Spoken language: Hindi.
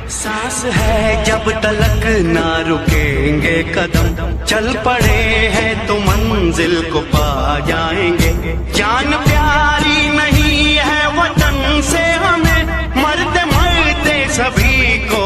सांस है जब तलक ना रुकेंगे कदम, चल पड़े हैं तो मंजिल को पा जाएंगे। जान प्यारी नहीं है वतन से हमें, मरते मरते सभी को